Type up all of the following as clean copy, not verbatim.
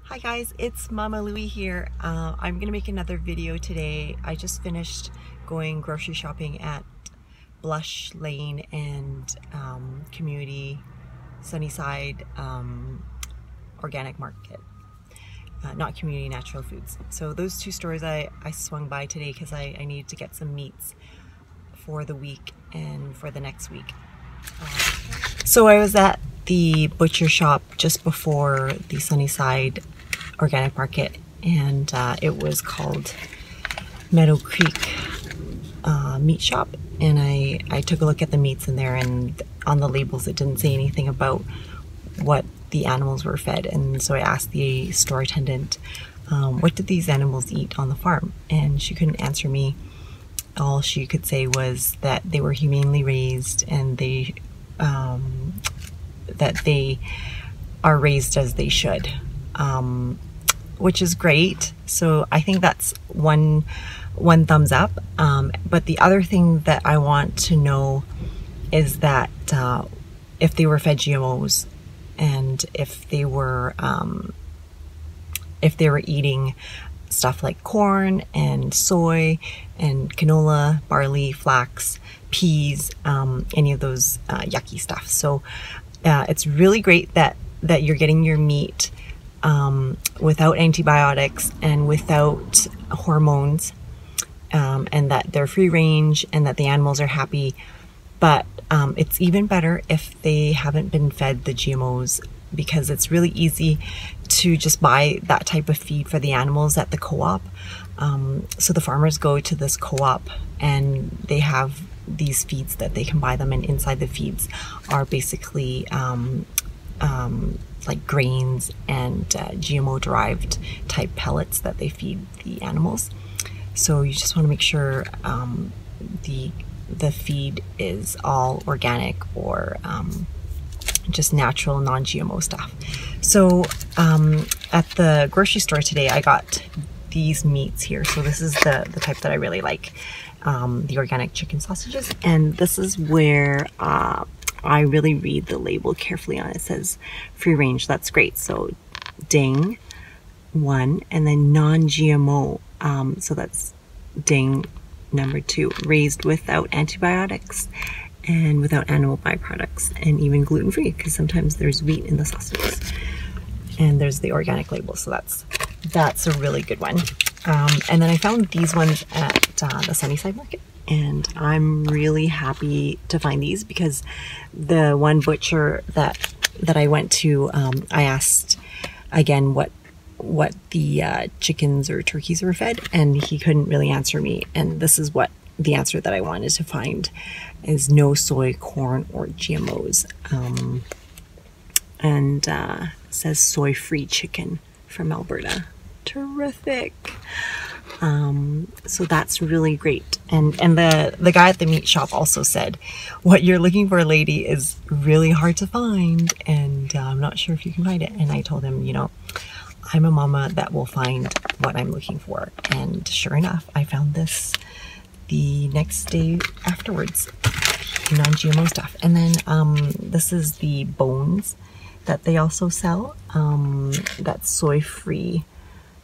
Hi guys, it's Mama Louie here. I'm gonna make another video today. I just finished going grocery shopping at Blush Lane and Community Sunnyside Organic Market, not Community Natural Foods. So those two stores I swung by today because I needed to get some meats for the week and for the next week. So I was at the butcher shop just before the Sunnyside Organic Market, and it was called Meadow Creek Meat Shop, and I took a look at the meats in there, and on the labels it didn't say anything about what the animals were fed. And so I asked the store attendant, what did these animals eat on the farm? And she couldn't answer me. All she could say was that they were humanely raised, and they that they are raised as they should, which is great. So I think that's one thumbs up. But the other thing that I want to know is that if they were fed GMOs, and if they were eating stuff like corn and soy and canola, barley, flax, peas, any of those yucky stuff. So it's really great that you're getting your meat without antibiotics and without hormones, and that they're free range and that the animals are happy. But it's even better if they haven't been fed the GMOs, because it's really easy to just buy that type of feed for the animals at the co-op. So the farmers go to this co-op and they have these feeds that they can buy them, and inside the feeds are basically like grains and GMO derived type pellets that they feed the animals. So you just want to make sure the feed is all organic or just natural, non-GMO stuff. So at the grocery store today, I got these meats here. So this is the type that I really like, the organic chicken sausages. And this is where I really read the label carefully on it. It says free range. That's great. So ding, 1, and then non-GMO. So that's ding, number 2, raised without antibiotics and without animal byproducts, and even gluten-free, because sometimes there's wheat in the sausages. And there's the organic label, so that's a really good one. And then I found these ones at the Sunnyside Market, and I'm really happy to find these, because the one butcher that I went to, I asked again what the chickens or turkeys were fed, and he couldn't really answer me. And this is what the answer that I wanted to find is: no soy, corn, or GMOs. And says soy-free chicken from Alberta. Terrific. So that's really great. And the guy at the meat shop also said, what you're looking for, lady, is really hard to find, and I'm not sure if you can find it. And I told him, you know, I'm a mama that will find what I'm looking for. And sure enough, I found this the next day afterwards, non-GMO stuff. And then this is the bones that they also sell. That's soy-free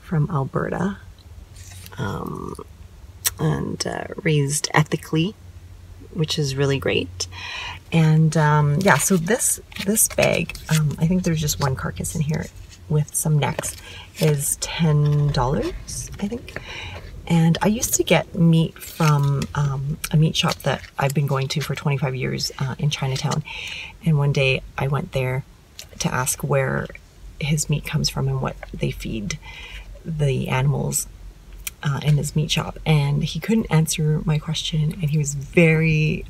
from Alberta, and raised ethically, which is really great. And yeah, so this bag, I think there's just one carcass in here with some necks, is $10, I think. And I used to get meat from a meat shop that I've been going to for 25 years in Chinatown. And one day I went there to ask where his meat comes from and what they feed the animals in his meat shop. And he couldn't answer my question, and he was very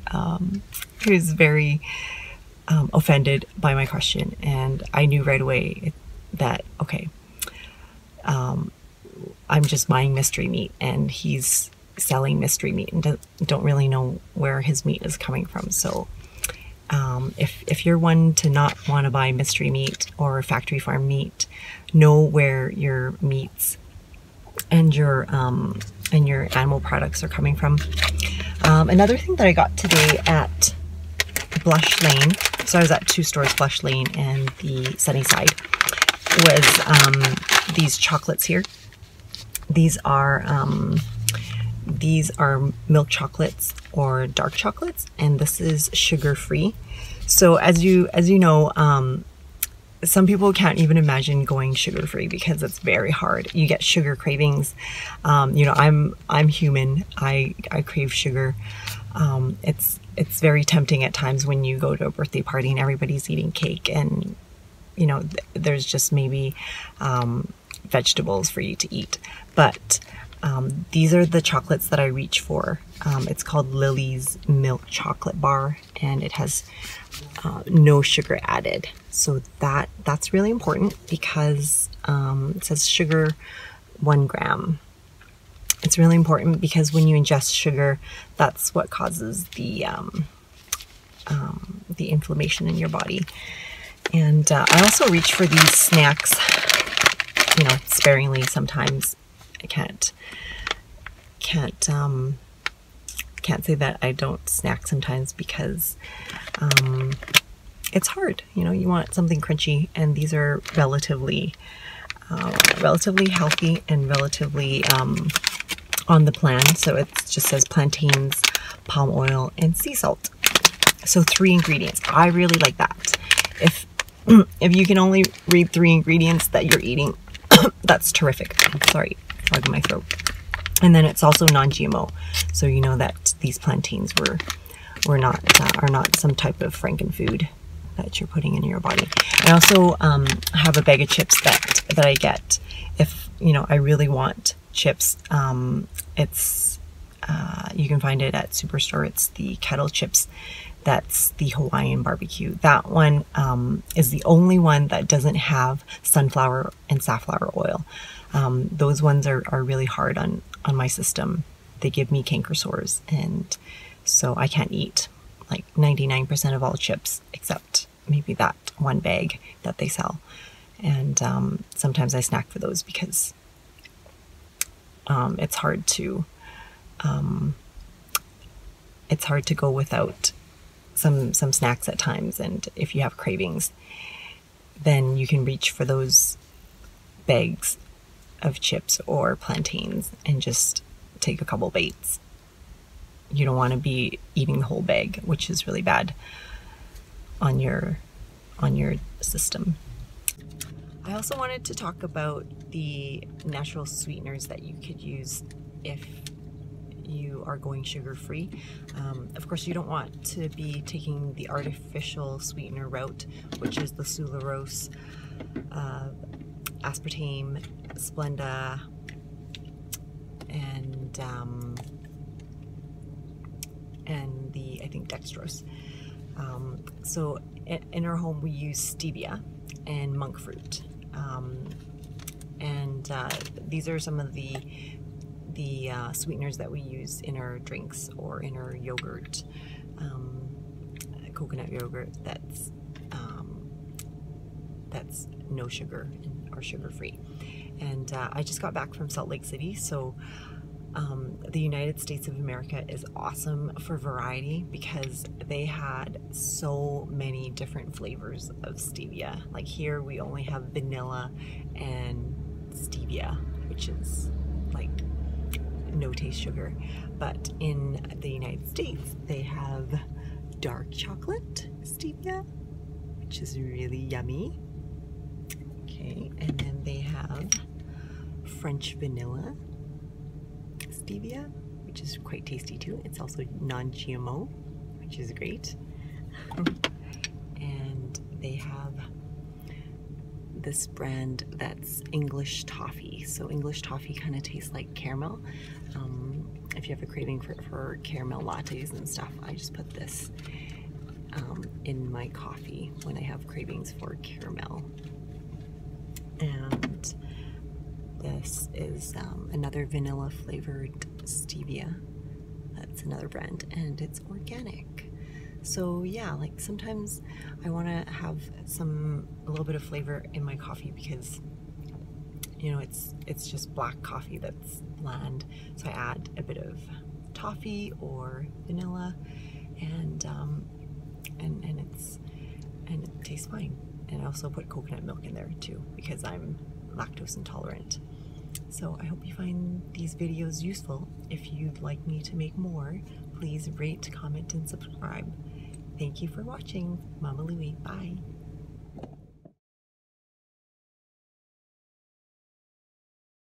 offended by my question. And I knew right away that, okay, I'm just buying mystery meat, and he's selling mystery meat, and don't really know where his meat is coming from. So if you're one to not want to buy mystery meat or factory farm meat, know where your meats and your animal products are coming from. Another thing that I got today at Blush Lane, so I was at two stores, Blush Lane and the Sunnyside, was these chocolates here. These are milk chocolates or dark chocolates, and this is sugar-free. So as you know, some people can't even imagine going sugar-free because it's very hard. You get sugar cravings. You know, I'm human. I crave sugar. It's very tempting at times when you go to a birthday party and everybody's eating cake, and you know, there's just maybe vegetables for you to eat. But these are the chocolates that I reach for. It's called Lily's Milk Chocolate Bar, and it has no sugar added. So that's really important because it says sugar 1 gram. It's really important because when you ingest sugar, that's what causes the inflammation in your body. And I also reach for these snacks, you know, sparingly sometimes. I can't say that I don't snack sometimes because it's hard. You know, you want something crunchy, and these are relatively healthy and relatively on the plan. So it just says plantains, palm oil, and sea salt. So 3 ingredients. I really like that. If you can only read 3 ingredients that you're eating, that's terrific. I'm sorry, frog in my throat. And then it's also non-GMO, so you know that these plantains are not some type of frankenfood that you're putting in your body. I also have a bag of chips that I get if, you know, I really want chips. It's you can find it at Superstore. It's the kettle chips. That's the Hawaiian barbecue. That one is the only one that doesn't have sunflower and safflower oil. Those ones are really hard on my system. They give me canker sores, and so I can't eat like 99% of all chips except maybe that one bag that they sell. And sometimes I snack for those because it's hard to go without some snacks at times. And if you have cravings, then you can reach for those bags of chips or plantains and just take a couple bites. You don't want to be eating the whole bag, which is really bad on your system. I also wanted to talk about the natural sweeteners that you could use if you are going sugar-free. Of course, you don't want to be taking the artificial sweetener route, which is the sucralose, aspartame, Splenda, and I think dextrose. So in our home we use stevia and monk fruit, and these are some of the sweeteners that we use in our drinks or in our yogurt, coconut yogurt that's no sugar or sugar-free. And I just got back from Salt Lake City, so the United States of America is awesome for variety because they had so many different flavors of stevia. Like here we only have vanilla and stevia, which is like no taste sugar. But in the United States they have dark chocolate stevia, which is really yummy. Okay, and then they have French vanilla stevia, which is quite tasty too. It's also non-GMO, which is great. And they have this brand that's English toffee. So English toffee kind of tastes like caramel. If you have a craving for caramel lattes and stuff, I just put this in my coffee when I have cravings for caramel. And this is another vanilla flavored stevia. That's another brand, and it's organic. So yeah, like sometimes I want to have a little bit of flavor in my coffee because, you know, it's just black coffee that's bland. So I add a bit of toffee or vanilla, and it tastes fine. And I also put coconut milk in there too because I'm lactose intolerant. So I hope you find these videos useful. If you'd like me to make more, please rate, comment, and subscribe. Thank you for watching. Mama Louie. Bye.